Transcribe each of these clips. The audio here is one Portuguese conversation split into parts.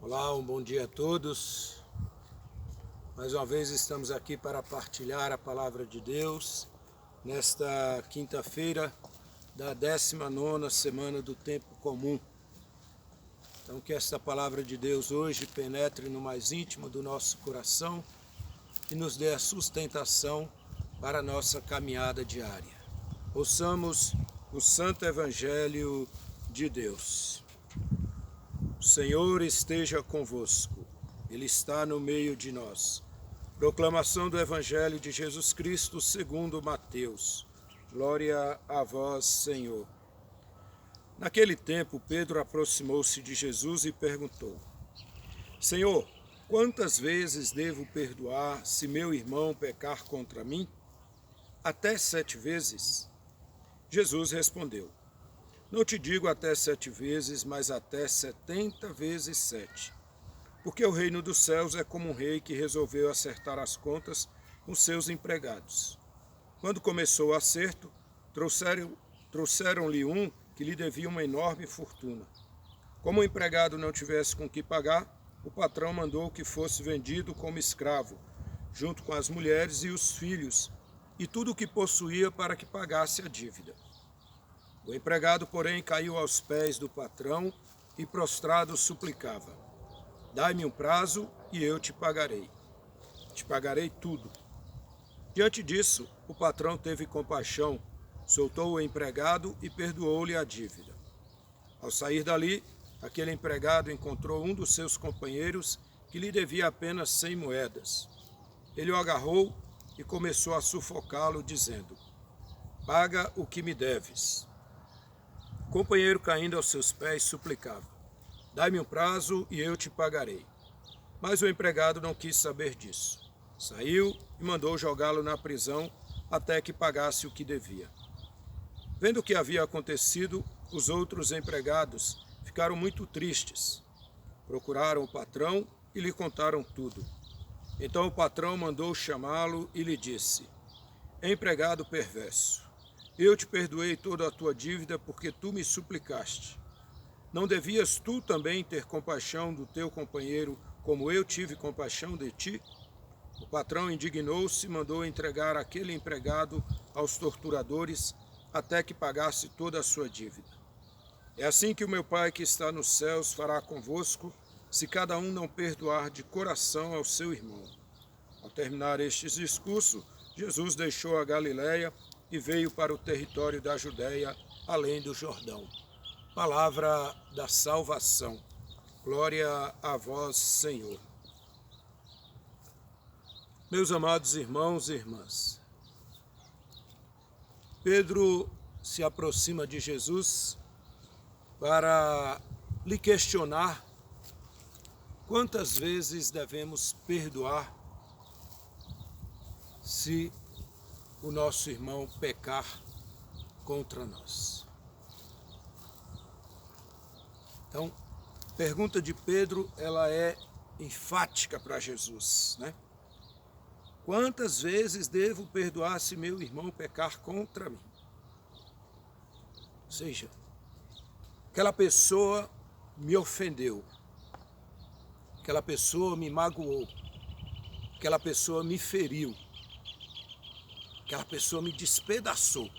Olá, um bom dia a todos. Mais uma vez estamos aqui para partilhar a palavra de Deus nesta quinta-feira da 19ª semana do tempo comum. Então que esta palavra de Deus hoje penetre no mais íntimo do nosso coração e nos dê a sustentação para a nossa caminhada diária. Ouçamos o Santo Evangelho de Deus. O Senhor esteja convosco, Ele está no meio de nós. Proclamação do Evangelho de Jesus Cristo segundo Mateus. Glória a vós, Senhor. Naquele tempo, Pedro aproximou-se de Jesus e perguntou: Senhor, quantas vezes devo perdoar se meu irmão pecar contra mim? Até 7 vezes? Jesus respondeu: Não te digo até 7 vezes, mas até 70 vezes 7. Porque o reino dos céus é como um rei que resolveu acertar as contas com seus empregados. Quando começou o acerto, trouxeram-lhe um que lhe devia uma enorme fortuna. Como o empregado não tivesse com que pagar, o patrão mandou que fosse vendido como escravo, junto com as mulheres e os filhos, e tudo o que possuía para que pagasse a dívida. O empregado, porém, caiu aos pés do patrão e prostrado suplicava: Dai-me um prazo e eu te pagarei. Te pagarei tudo. Diante disso, o patrão teve compaixão, soltou o empregado e perdoou-lhe a dívida. Ao sair dali, aquele empregado encontrou um dos seus companheiros que lhe devia apenas 100 moedas. Ele o agarrou e começou a sufocá-lo, dizendo: Paga o que me deves. O companheiro, caindo aos seus pés, suplicava: Dai-me um prazo e eu te pagarei. Mas o empregado não quis saber disso. Saiu e mandou jogá-lo na prisão até que pagasse o que devia. Vendo o que havia acontecido, os outros empregados ficaram muito tristes. Procuraram o patrão e lhe contaram tudo. Então o patrão mandou chamá-lo e lhe disse: Empregado perverso, eu te perdoei toda a tua dívida porque tu me suplicaste. Não devias tu também ter compaixão do teu companheiro, como eu tive compaixão de ti? O patrão indignou-se e mandou entregar aquele empregado aos torturadores até que pagasse toda a sua dívida. É assim que o meu Pai que está nos céus fará convosco, se cada um não perdoar de coração ao seu irmão. Ao terminar estes discursos, Jesus deixou a Galiléia e veio para o território da Judéia, além do Jordão. Palavra da salvação. Glória a vós, Senhor. Meus amados irmãos e irmãs, Pedro se aproxima de Jesus para lhe questionar quantas vezes devemos perdoar se o nosso irmão pecar contra nós. Então, a pergunta de Pedro, ela é enfática para Jesus, né? Quantas vezes devo perdoar se meu irmão pecar contra mim? Ou seja, aquela pessoa me ofendeu, aquela pessoa me magoou, aquela pessoa me feriu, aquela pessoa me despedaçou.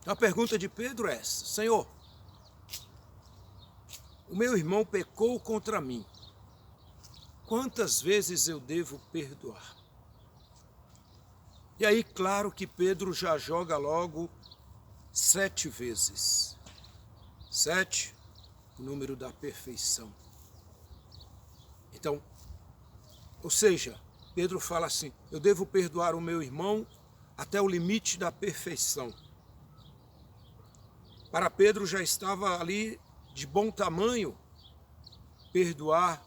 Então a pergunta de Pedro é essa: Senhor, o meu irmão pecou contra mim, quantas vezes eu devo perdoar? E aí, claro que Pedro já joga logo 7 vezes. 7, o número da perfeição. Então, ou seja, Pedro fala assim: eu devo perdoar o meu irmão até o limite da perfeição. Para Pedro já estava ali de bom tamanho perdoar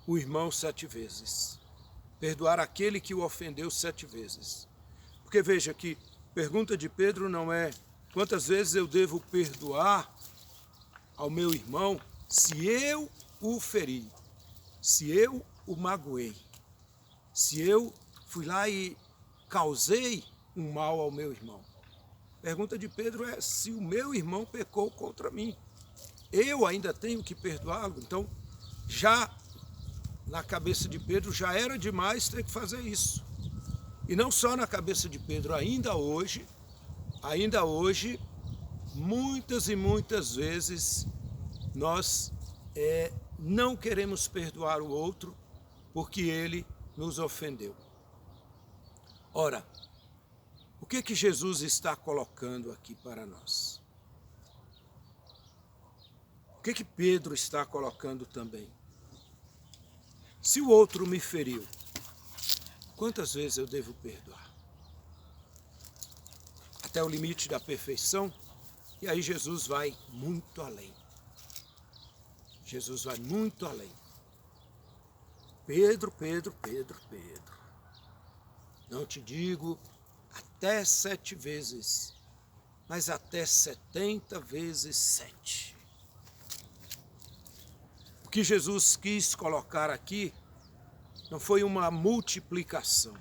o irmão 7 vezes. Perdoar aquele que o ofendeu 7 vezes. Porque veja que a pergunta de Pedro não é quantas vezes eu devo perdoar ao meu irmão se eu o feri, se eu o magoei, se eu fui lá e causei um mal ao meu irmão. A pergunta de Pedro é se o meu irmão pecou contra mim. eu ainda tenho que perdoá-lo. Então, já na cabeça de Pedro, já era demais ter que fazer isso. E não só na cabeça de Pedro, ainda hoje, muitas e muitas vezes, nós não queremos perdoar o outro porque ele nos ofendeu. Ora, o que Jesus está colocando aqui para nós? O que Pedro está colocando também? Se o outro me feriu, quantas vezes eu devo perdoar? Até o limite da perfeição? E aí Jesus vai muito além. Jesus vai muito além. Pedro, não te digo até 7 vezes, mas até 70 vezes 7. O que Jesus quis colocar aqui não foi uma multiplicação.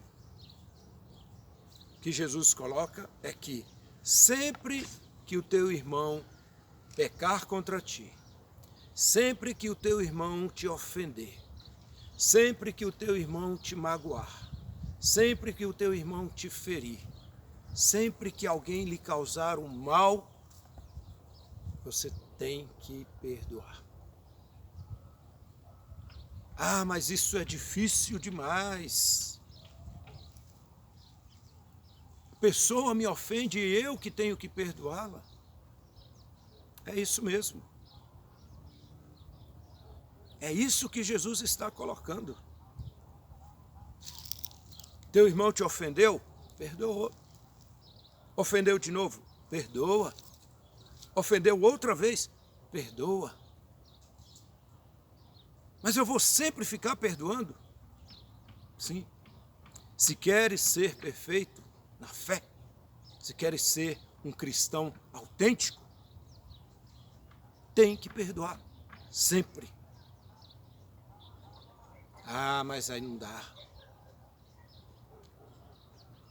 O que Jesus coloca é que sempre que o teu irmão pecar contra ti, sempre que o teu irmão te ofender, sempre que o teu irmão te magoar, sempre que o teu irmão te ferir, sempre que alguém lhe causar um mal, você tem que perdoar. Ah, mas isso é difícil demais. A pessoa me ofende e eu que tenho que perdoá-la. É isso mesmo. É isso que Jesus está colocando. Teu irmão te ofendeu? Perdoa. Ofendeu de novo? Perdoa. Ofendeu outra vez? Perdoa. Mas eu vou sempre ficar perdoando? Sim. Se queres ser perfeito na fé, se queres ser um cristão autêntico, tem que perdoar. Sempre. Ah, mas aí não dá.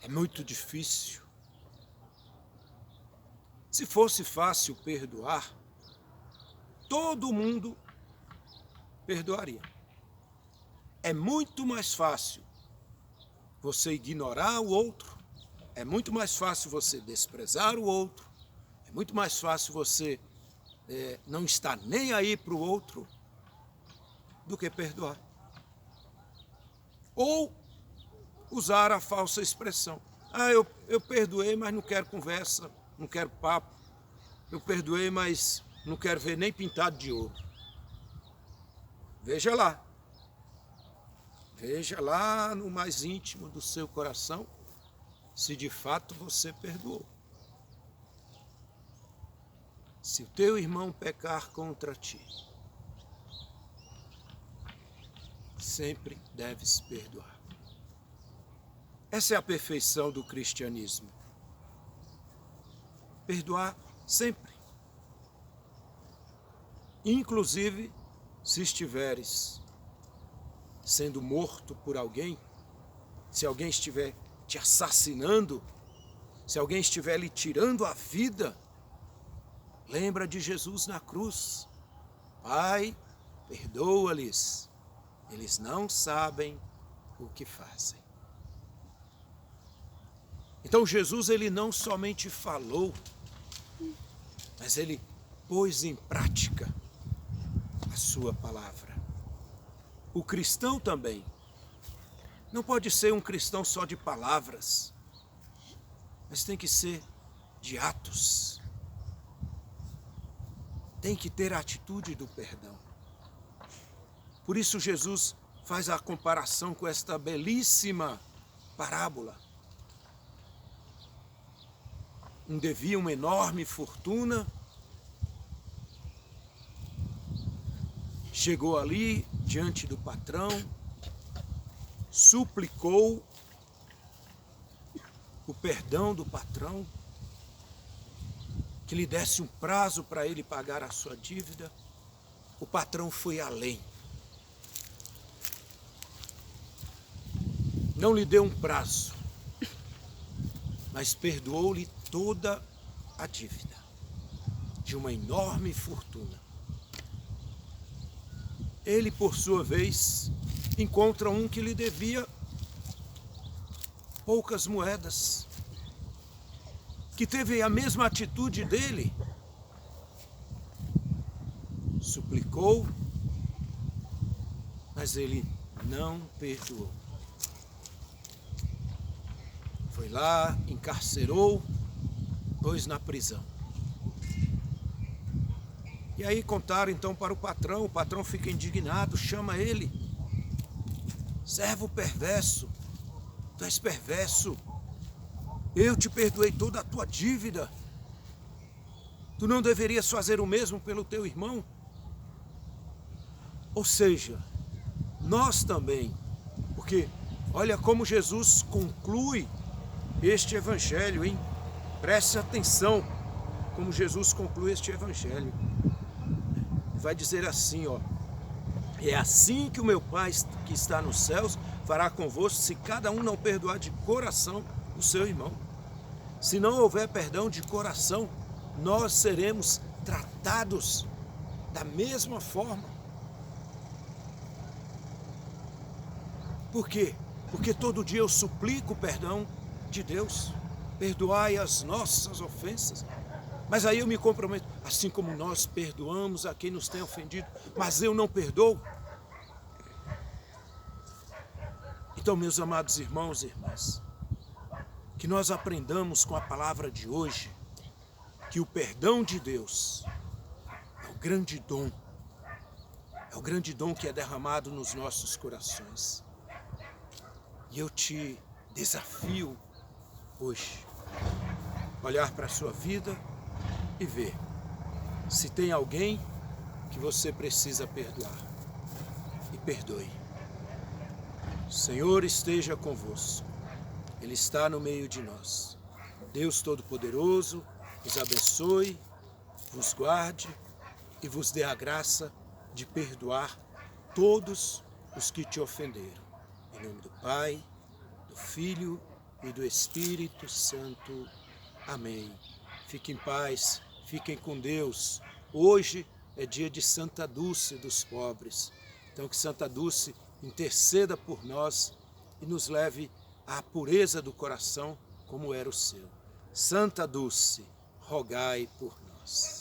É muito difícil. Se fosse fácil perdoar, todo mundo perdoaria. É muito mais fácil você ignorar o outro, é muito mais fácil você desprezar o outro, é muito mais fácil você não estar nem aí para o outro do que perdoar. Ou usar a falsa expressão. Ah, eu perdoei, mas não quero conversa, não quero papo. Eu perdoei, mas não quero ver nem pintado de ouro. Veja lá no mais íntimo do seu coração, se de fato você perdoou. Se o teu irmão pecar contra ti, sempre deves perdoar. Essa é a perfeição do cristianismo. Perdoar sempre. Inclusive, se estiveres sendo morto por alguém, se alguém estiver te assassinando, se alguém estiver lhe tirando a vida, lembra de Jesus na cruz. Pai, perdoa-lhes, eles não sabem o que fazem. Então Jesus, ele não somente falou, mas ele pôs em prática a sua palavra. O cristão também não pode ser um cristão só de palavras, mas tem que ser de atos. Tem que ter a atitude do perdão. Por isso Jesus faz a comparação com esta belíssima parábola. Um devia uma enorme fortuna, chegou ali diante do patrão, suplicou o perdão do patrão, que lhe desse um prazo para ele pagar a sua dívida. O patrão foi além. Não lhe deu um prazo, mas perdoou-lhe toda a dívida de uma enorme fortuna. ele, por sua vez, encontra um que lhe devia poucas moedas, que teve a mesma atitude dele, suplicou, mas ele não perdoou. Foi lá, encarcerou, pôs na prisão. E aí contaram então para o patrão fica indignado, chama ele. Servo perverso, tu és perverso, eu te perdoei toda a tua dívida. Tu não deverias fazer o mesmo pelo teu irmão? Ou seja, nós também, porque olha como Jesus conclui este evangelho, hein? Preste atenção como Jesus conclui este evangelho. Vai dizer assim, ó: é assim que o meu Pai que está nos céus fará convosco, se cada um não perdoar de coração o seu irmão. Se não houver perdão de coração, nós seremos tratados da mesma forma. Por quê? Porque todo dia eu suplico o perdão de Deus. Perdoai as nossas ofensas. Mas aí eu me comprometo, assim como nós perdoamos a quem nos tem ofendido, mas eu não perdoo. Então, meus amados irmãos e irmãs, que nós aprendamos com a palavra de hoje que o perdão de Deus é o grande dom que é derramado nos nossos corações. E eu te desafio hoje, olhar para a sua vida e ver se tem alguém que você precisa perdoar. E perdoe. O Senhor esteja convosco. Ele está no meio de nós. Deus Todo-Poderoso vos abençoe, vos guarde e vos dê a graça de perdoar todos os que te ofenderam. Em nome do Pai, do Filho e do Espírito Santo. Amém. Fiquem em paz, fiquem com Deus. Hoje é dia de Santa Dulce dos pobres. Então que Santa Dulce interceda por nós e nos leve à pureza do coração como era o seu. Santa Dulce, rogai por nós.